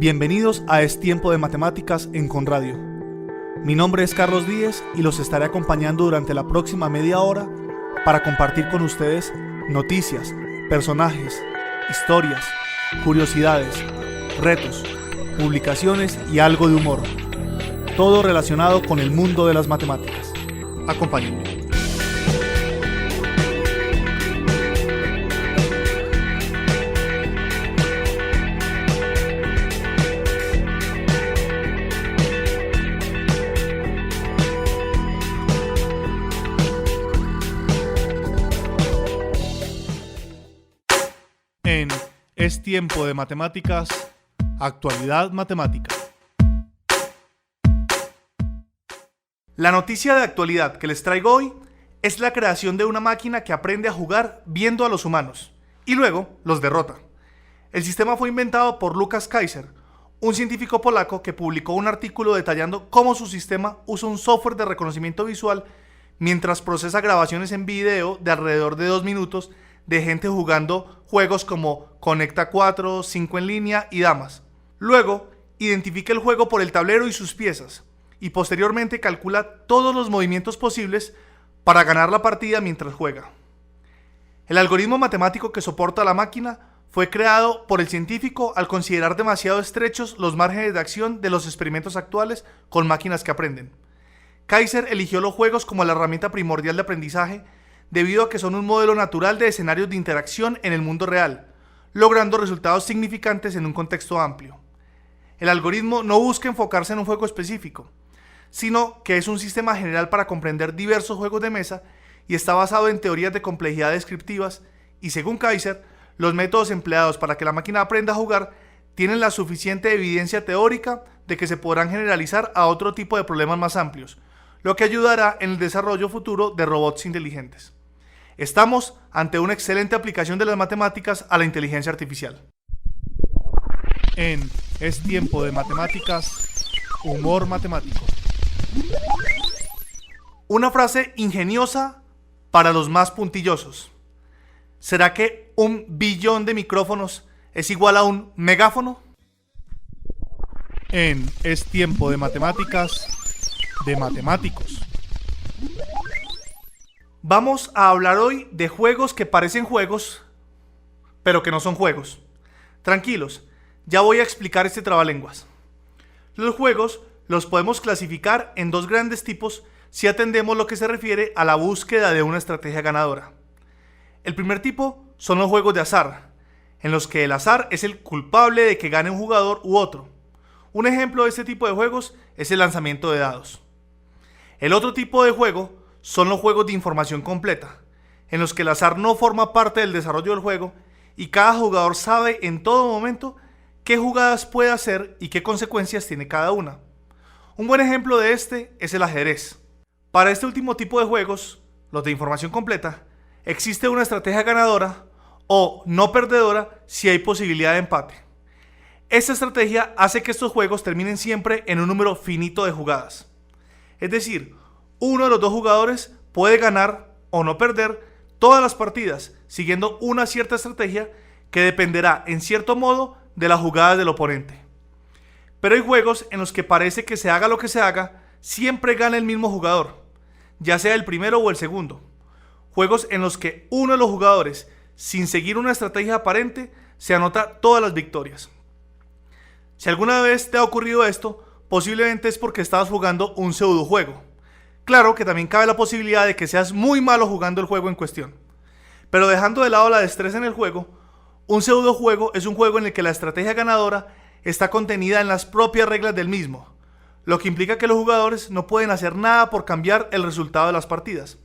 Bienvenidos a Es Tiempo de Matemáticas en Conradio. Mi nombre es Carlos Díez y los estaré acompañando durante la próxima media hora para compartir con ustedes noticias, personajes, historias, curiosidades, retos, publicaciones y algo de humor. Todo relacionado con el mundo de las matemáticas. Acompáñenme. En Es Tiempo de Matemáticas, Actualidad Matemática. La noticia de actualidad que les traigo hoy es la creación de una máquina que aprende a jugar viendo a los humanos y luego los derrota. El sistema fue inventado por Lukas Kaiser, un científico polaco que publicó un artículo detallando cómo su sistema usa un software de reconocimiento visual mientras procesa grabaciones en video de alrededor de 2 minutos de gente jugando juegos como Conecta 4, 5 en línea y damas. Luego, identifica el juego por el tablero y sus piezas, y posteriormente calcula todos los movimientos posibles para ganar la partida mientras juega. El algoritmo matemático que soporta la máquina fue creado por el científico al considerar demasiado estrechos los márgenes de acción de los experimentos actuales con máquinas que aprenden. Kaiser eligió los juegos como la herramienta primordial de aprendizaje debido a que son un modelo natural de escenarios de interacción en el mundo real, logrando resultados significantes en un contexto amplio. El algoritmo no busca enfocarse en un juego específico, sino que es un sistema general para comprender diversos juegos de mesa y está basado en teorías de complejidad descriptivas y, según Kaiser, los métodos empleados para que la máquina aprenda a jugar tienen la suficiente evidencia teórica de que se podrán generalizar a otro tipo de problemas más amplios, lo que ayudará en el desarrollo futuro de robots inteligentes. Estamos ante una excelente aplicación de las matemáticas a la inteligencia artificial. En Es Tiempo de Matemáticas, humor matemático. Una frase ingeniosa para los más puntillosos. ¿Será que 1 billón de micrófonos es igual a un megáfono? En Es Tiempo de Matemáticas, de matemáticos. Vamos a hablar hoy de juegos que parecen juegos, pero que no son juegos. Tranquilos, ya voy a explicar este trabalenguas. Los juegos los podemos clasificar en 2 grandes tipos si atendemos lo que se refiere a la búsqueda de una estrategia ganadora. El primer tipo son los juegos de azar, en los que el azar es el culpable de que gane un jugador u otro. Un ejemplo de este tipo de juegos es el lanzamiento de dados. El otro tipo de juego son los juegos de información completa, en los que el azar no forma parte del desarrollo del juego y cada jugador sabe en todo momento qué jugadas puede hacer y qué consecuencias tiene cada una. Un buen ejemplo de este es el ajedrez. Para este último tipo de juegos, los de información completa, existe una estrategia ganadora o no perdedora si hay posibilidad de empate. Esta estrategia hace que estos juegos terminen siempre en un número finito de jugadas. Es decir, uno de los 2 jugadores puede ganar o no perder todas las partidas siguiendo una cierta estrategia que dependerá en cierto modo de las jugadas del oponente. Pero hay juegos en los que parece que se haga lo que se haga, siempre gana el mismo jugador, ya sea el primero o el segundo. Juegos en los que uno de los jugadores, sin seguir una estrategia aparente, se anota todas las victorias. Si alguna vez te ha ocurrido esto, posiblemente es porque estabas jugando un pseudojuego. Claro que también cabe la posibilidad de que seas muy malo jugando el juego en cuestión. Pero dejando de lado la destreza en el juego, un pseudojuego es un juego en el que la estrategia ganadora está contenida en las propias reglas del mismo, lo que implica que los jugadores no pueden hacer nada por cambiar el resultado de las partidas.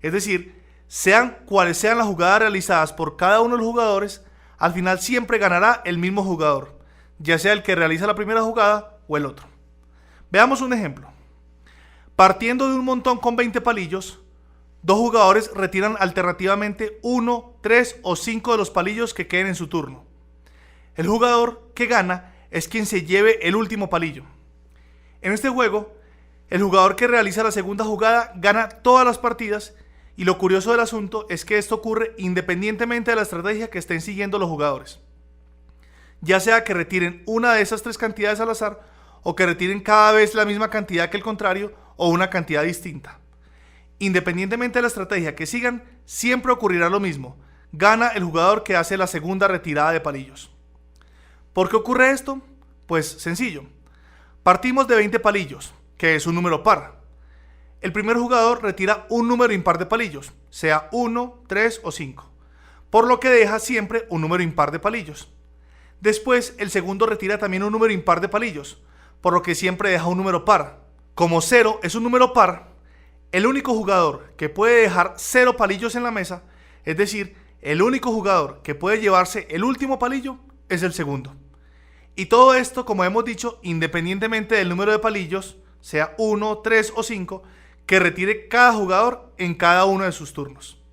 Es decir, sean cuales sean las jugadas realizadas por cada uno de los jugadores, al final siempre ganará el mismo jugador, ya sea el que realiza la primera jugada o el otro. Veamos un ejemplo. Partiendo de un montón con 20 palillos, 2 jugadores retiran alternativamente 1, 3 o 5 de los palillos que queden en su turno. El jugador que gana es quien se lleve el último palillo. En este juego, el jugador que realiza la segunda jugada gana todas las partidas y lo curioso del asunto es que esto ocurre independientemente de la estrategia que estén siguiendo los jugadores. ya sea que retiren una de esas tres cantidades al azar o que retiren cada vez la misma cantidad que el contrario o una cantidad distinta. Independientemente de la estrategia que sigan, siempre ocurrirá lo mismo. Gana el jugador que hace la segunda retirada de palillos. ¿Por qué ocurre esto? Pues sencillo. Partimos de 20 palillos, que es un número par. El primer jugador retira un número impar de palillos, sea 1, 3 o 5, por lo que deja siempre un número impar de palillos. Después, el segundo retira también un número impar de palillos, por lo que siempre deja un número par. Como 0 es un número par, el único jugador que puede dejar 0 palillos en la mesa, es decir, el único jugador que puede llevarse el último palillo, es el segundo. Y todo esto, como hemos dicho, independientemente del número de palillos, sea 1, 3 o 5, que retire cada jugador en cada uno de sus turnos.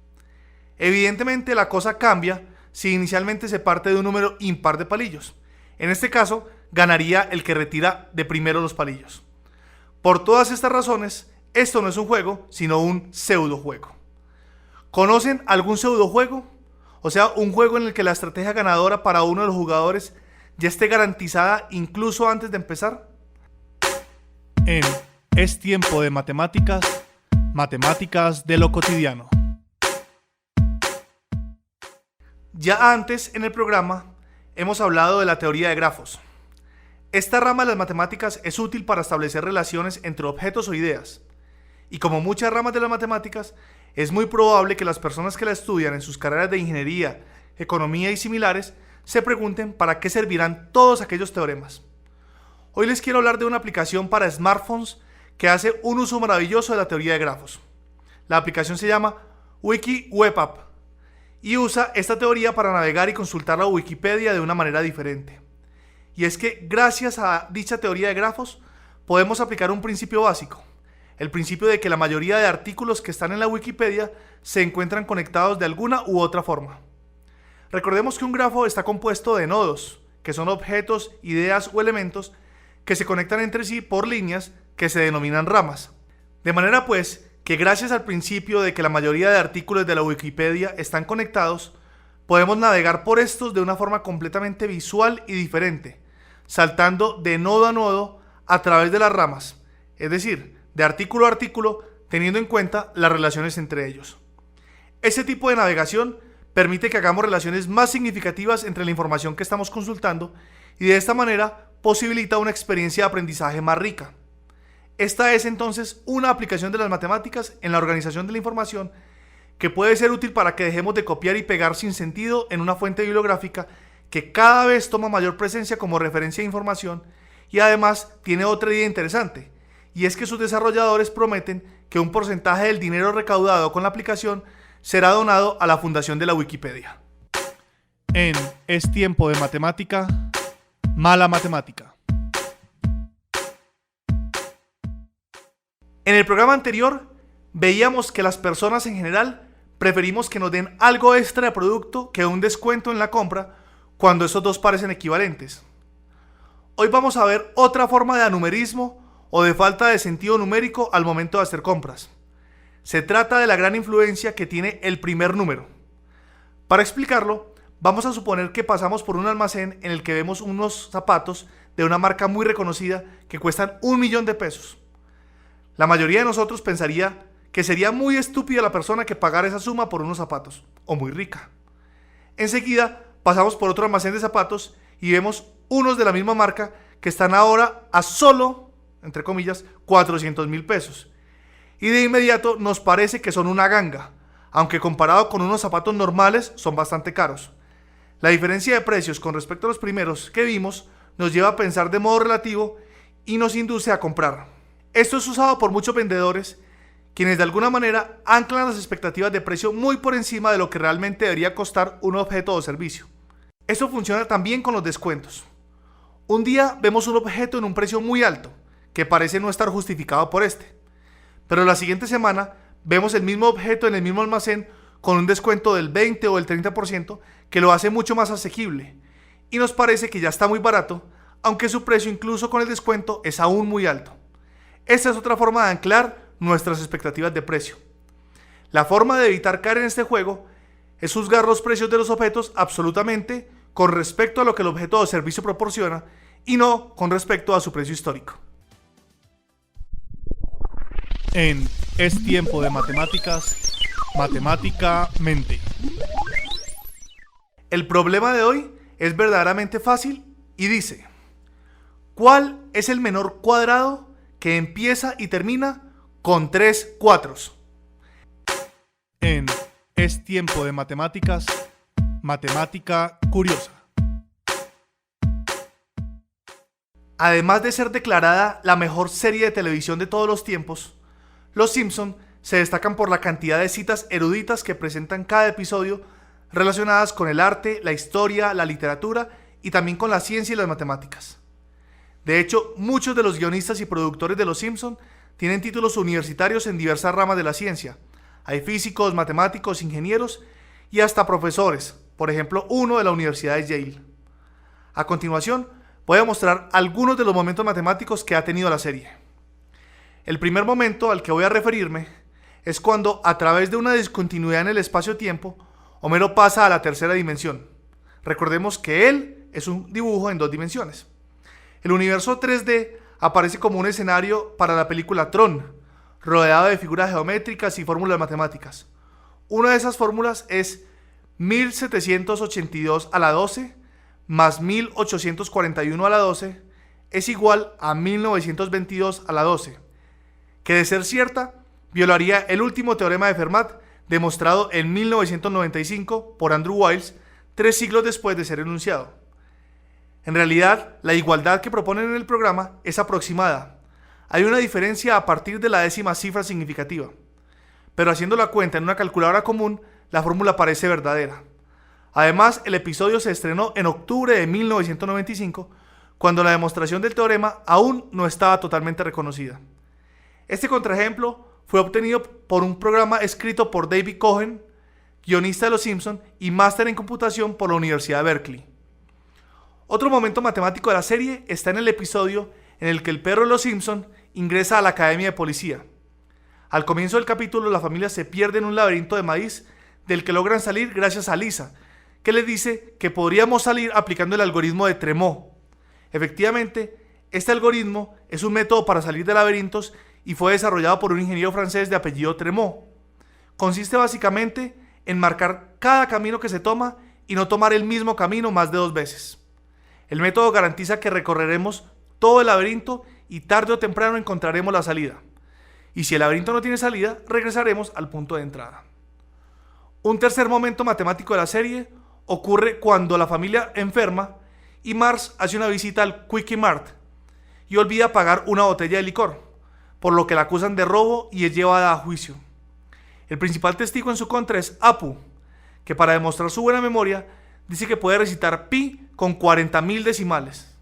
Evidentemente la cosa cambia si inicialmente se parte de un número impar de palillos. En este caso, ganaría el que retira de primero los palillos. Por todas estas razones, esto no es un juego, sino un pseudojuego. ¿Conocen algún pseudojuego? O sea, un juego en el que la estrategia ganadora para uno de los jugadores ya esté garantizada incluso antes de empezar. En Es tiempo de matemáticas, matemáticas de lo cotidiano. Ya antes en el programa hemos hablado de la teoría de grafos. Esta rama de las matemáticas es útil para establecer relaciones entre objetos o ideas. Y como muchas ramas de las matemáticas, es muy probable que las personas que la estudian en sus carreras de ingeniería, economía y similares se pregunten para qué servirán todos aquellos teoremas. Hoy les quiero hablar de una aplicación para smartphones que hace un uso maravilloso de la teoría de grafos. La aplicación se llama WikiWebApp y usa esta teoría para navegar y consultar la Wikipedia de una manera diferente. Y es que gracias a dicha teoría de grafos podemos aplicar un principio básico, el principio de que la mayoría de artículos que están en la Wikipedia se encuentran conectados de alguna u otra forma. Recordemos que un grafo está compuesto de nodos, que son objetos, ideas o elementos que se conectan entre sí por líneas que se denominan ramas. De manera pues que gracias al principio de que la mayoría de artículos de la Wikipedia están conectados, podemos navegar por estos de una forma completamente visual y diferente, saltando de nodo a nodo a través de las ramas, es decir, de artículo a artículo, teniendo en cuenta las relaciones entre ellos. Ese tipo de navegación permite que hagamos relaciones más significativas entre la información que estamos consultando y de esta manera posibilita una experiencia de aprendizaje más rica. Esta es entonces una aplicación de las matemáticas en la organización de la información que puede ser útil para que dejemos de copiar y pegar sin sentido en una fuente bibliográfica que cada vez toma mayor presencia como referencia de información y además tiene otra idea interesante, y es que sus desarrolladores prometen que un porcentaje del dinero recaudado con la aplicación será donado a la fundación de la Wikipedia. En Es tiempo de matemática, mala matemática. En el programa anterior veíamos que las personas en general preferimos que nos den algo extra de producto que un descuento en la compra cuando esos dos parecen equivalentes. Hoy vamos a ver otra forma de anumerismo o de falta de sentido numérico al momento de hacer compras. Se trata de la gran influencia que tiene el primer número. Para explicarlo, vamos a suponer que pasamos por un almacén en el que vemos unos zapatos de una marca muy reconocida que cuestan 1.000.000 de pesos. La mayoría de nosotros pensaría que sería muy estúpida la persona que pagara esa suma por unos zapatos, o muy rica. Enseguida pasamos por otro almacén de zapatos y vemos unos de la misma marca que están ahora a solo, entre comillas, 400.000 pesos. Y de inmediato nos parece que son una ganga, aunque comparado con unos zapatos normales son bastante caros. La diferencia de precios con respecto a los primeros que vimos nos lleva a pensar de modo relativo y nos induce a comprar. Esto es usado por muchos vendedores, quienes de alguna manera anclan las expectativas de precio muy por encima de lo que realmente debería costar un objeto o servicio. Esto funciona también con los descuentos. Un día vemos un objeto en un precio muy alto, que parece no estar justificado por este. Pero la siguiente semana vemos el mismo objeto en el mismo almacén con un descuento del 20 o el 30% que lo hace mucho más asequible. Y nos parece que ya está muy barato, aunque su precio incluso con el descuento es aún muy alto. Esta es otra forma de anclar nuestras expectativas de precio. La forma de evitar caer en este juego es juzgar los precios de los objetos absolutamente con respecto a lo que el objeto de servicio proporciona y no con respecto a su precio histórico. En Es tiempo de matemáticas, matemáticamente. El problema de hoy es verdaderamente fácil y dice: ¿cuál es el menor cuadrado que empieza y termina con 3 cuatros? En Es tiempo de matemáticas, matemática curiosa. Además de ser declarada la mejor serie de televisión de todos los tiempos, Los Simpson se destacan por la cantidad de citas eruditas que presentan cada episodio relacionadas con el arte, la historia, la literatura y también con la ciencia y las matemáticas. De hecho, muchos de los guionistas y productores de Los Simpson tienen títulos universitarios en diversas ramas de la ciencia. Hay físicos, matemáticos, ingenieros y hasta profesores, por ejemplo, uno de la Universidad de Yale. A continuación, voy a mostrar algunos de los momentos matemáticos que ha tenido la serie. El primer momento al que voy a referirme es cuando, a través de una discontinuidad en el espacio-tiempo, Homero pasa a la tercera dimensión. Recordemos que él es un dibujo en 2 dimensiones. El universo 3D aparece como un escenario para la película Tron, rodeado de figuras geométricas y fórmulas matemáticas. Una de esas fórmulas es 1782 a la 12 más 1841 a la 12 es igual a 1922 a la 12, que de ser cierta, violaría el último teorema de Fermat demostrado en 1995 por Andrew Wiles, 3 siglos después de ser enunciado. En realidad, la igualdad que proponen en el programa es aproximada. Hay una diferencia a partir de la 10ª cifra significativa. Pero haciendo la cuenta en una calculadora común, la fórmula parece verdadera. Además, el episodio se estrenó en octubre de 1995, cuando la demostración del teorema aún no estaba totalmente reconocida. Este contraejemplo fue obtenido por un programa escrito por David Cohen, guionista de Los Simpson y máster en computación por la Universidad de Berkeley. Otro momento matemático de la serie está en el episodio en el que el perro de Los Simpson ingresa a la academia de policía. Al comienzo del capítulo, la familia se pierde en un laberinto de maíz del que logran salir gracias a Lisa, que les dice que podríamos salir aplicando el algoritmo de Tremó. Efectivamente, este algoritmo es un método para salir de laberintos y fue desarrollado por un ingeniero francés de apellido Tremó. Consiste básicamente en marcar cada camino que se toma y no tomar el mismo camino más de 2 veces. El método garantiza que recorreremos todo el laberinto y tarde o temprano encontraremos la salida. Y si el laberinto no tiene salida, regresaremos al punto de entrada. Un tercer momento matemático de la serie ocurre cuando la familia enferma y Marge hace una visita al Quickie Mart y olvida pagar una botella de licor, por lo que la acusan de robo y es llevada a juicio. El principal testigo en su contra es Apu, que para demostrar su buena memoria dice que puede recitar pi con 40.000 decimales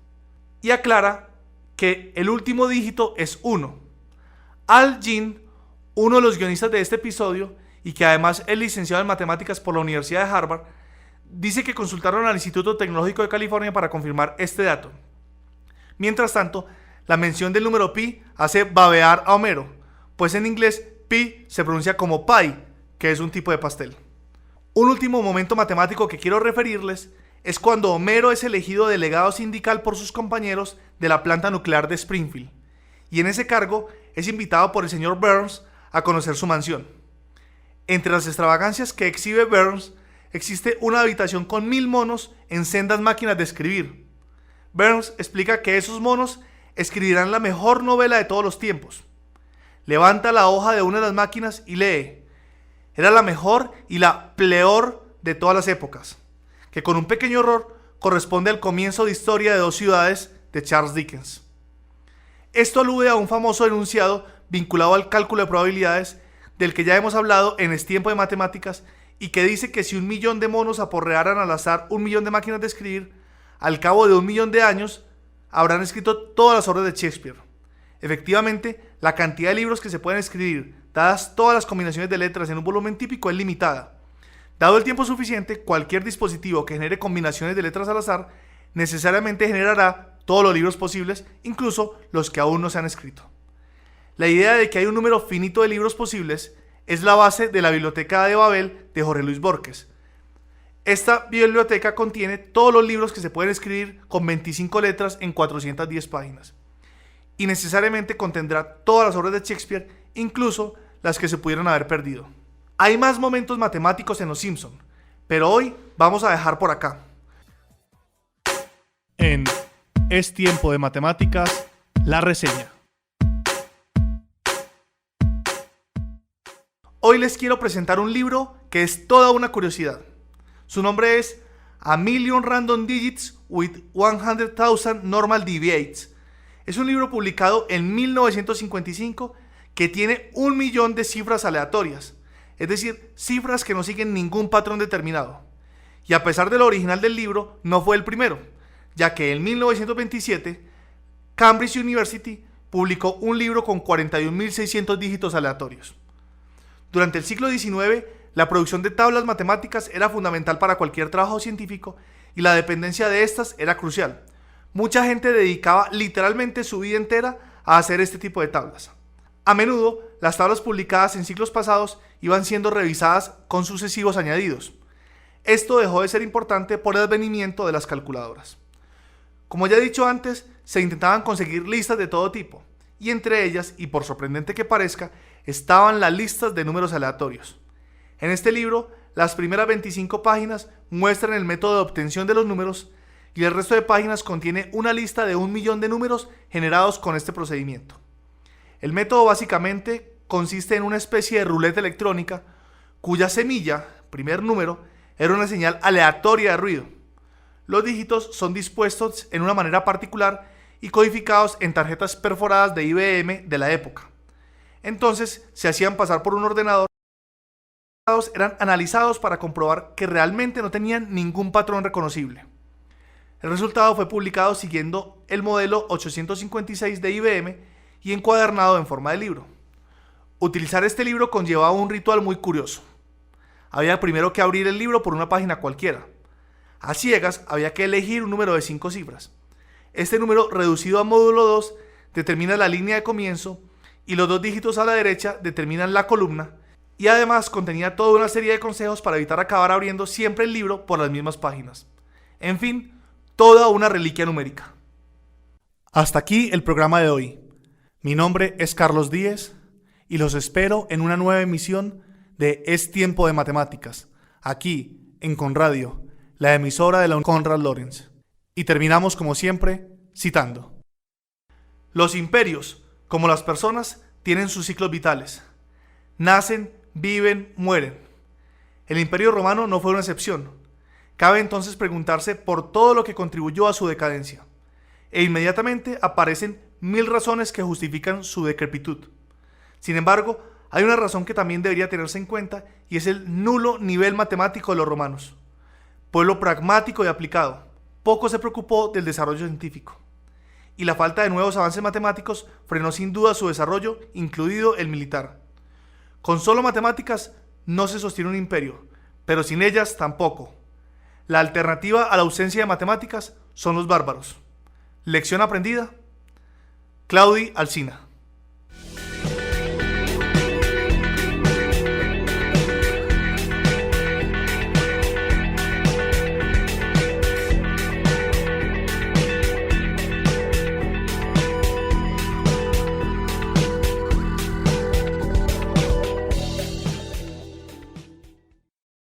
y aclara que el último dígito es 1. Al Jean, uno de los guionistas de este episodio y que además es licenciado en matemáticas por la Universidad de Harvard, dice que consultaron al Instituto Tecnológico de California para confirmar este dato. Mientras tanto, la mención del número pi hace babear a Homero, pues en inglés pi se pronuncia como pie, que es un tipo de pastel. Un último momento matemático que quiero referirles es cuando Homero es elegido delegado sindical por sus compañeros de la planta nuclear de Springfield, y en ese cargo es invitado por el señor Burns a conocer su mansión. Entre las extravagancias que exhibe Burns, existe una habitación con 1000 monos en sendas máquinas de escribir. Burns explica que esos monos escribirán la mejor novela de todos los tiempos. Levanta la hoja de una de las máquinas y lee: era la mejor y la peor de todas las épocas, que con un pequeño error corresponde al comienzo de Historia de 2 ciudades de Charles Dickens. Esto alude a un famoso enunciado vinculado al cálculo de probabilidades del que ya hemos hablado en Es tiempo de matemáticas y que dice que si 1.000.000 de monos aporrearan al azar 1.000.000 de máquinas de escribir, al cabo de 1.000.000 de años habrán escrito todas las obras de Shakespeare. Efectivamente, la cantidad de libros que se pueden escribir, dadas todas las combinaciones de letras en un volumen típico, es limitada. Dado el tiempo suficiente, cualquier dispositivo que genere combinaciones de letras al azar necesariamente generará todos los libros posibles, incluso los que aún no se han escrito. La idea de que hay un número finito de libros posibles es la base de la Biblioteca de Babel de Jorge Luis Borges. Esta biblioteca contiene todos los libros que se pueden escribir con 25 letras en 410 páginas. Y necesariamente contendrá todas las obras de Shakespeare, incluso las que se pudieron haber perdido. Hay más momentos matemáticos en Los Simpson, pero hoy vamos a dejar por acá. En Es Tiempo de Matemáticas, la reseña. Hoy les quiero presentar un libro que es toda una curiosidad. Su nombre es A Million Random Digits with 100,000 Normal Deviates. Es un libro publicado en 1955 que tiene 1.000.000 de cifras aleatorias, es decir, cifras que no siguen ningún patrón determinado. Y a pesar de lo original del libro, no fue el primero, ya que en 1927 Cambridge University publicó un libro con 41.600 dígitos aleatorios. Durante el siglo XIX, la producción de tablas matemáticas era fundamental para cualquier trabajo científico y la dependencia de estas era crucial. Mucha gente dedicaba literalmente su vida entera a hacer este tipo de tablas. A menudo, las tablas publicadas en siglos pasados iban siendo revisadas con sucesivos añadidos. Esto dejó de ser importante por el advenimiento de las calculadoras. Como ya he dicho antes, se intentaban conseguir listas de todo tipo, y entre ellas, y por sorprendente que parezca, estaban las listas de números aleatorios. En este libro, las primeras 25 páginas muestran el método de obtención de los números y el resto de páginas contiene una lista de 1.000.000 de números generados con este procedimiento. El método básicamente consiste en una especie de ruleta electrónica cuya semilla, primer número, era una señal aleatoria de ruido. Los dígitos son dispuestos en una manera particular y codificados en tarjetas perforadas de IBM de la época. Entonces se hacían pasar por un ordenador. Eran analizados para comprobar que realmente no tenían ningún patrón reconocible. El resultado fue publicado siguiendo el modelo 856 de IBM y encuadernado en forma de libro. Utilizar este libro conllevaba un ritual muy curioso. Había primero que abrir el libro por una página cualquiera. A ciegas había que elegir un número de 5 cifras. Este número reducido a módulo 2 determina la línea de comienzo y los 2 dígitos a la derecha determinan la columna. Y además contenía toda una serie de consejos para evitar acabar abriendo siempre el libro por las mismas páginas. En fin, toda una reliquia numérica. Hasta aquí el programa de hoy. Mi nombre es Carlos Díez y los espero en una nueva emisión de Es Tiempo de Matemáticas, aquí en Conradio, la emisora de la Conrad Lorenz. Y terminamos como siempre citando. Los imperios, como las personas, tienen sus ciclos vitales. Nacen, viven, mueren. El Imperio Romano no fue una excepción. Cabe entonces preguntarse por todo lo que contribuyó a su decadencia. E inmediatamente aparecen 1.000 razones que justifican su decrepitud. Sin embargo, hay una razón que también debería tenerse en cuenta y es el nulo nivel matemático de los romanos. Pueblo pragmático y aplicado, poco se preocupó del desarrollo científico. Y la falta de nuevos avances matemáticos frenó sin duda su desarrollo, incluido el militar. Con solo matemáticas no se sostiene un imperio, pero sin ellas tampoco. La alternativa a la ausencia de matemáticas son los bárbaros. Lección aprendida. Claudi Alsina.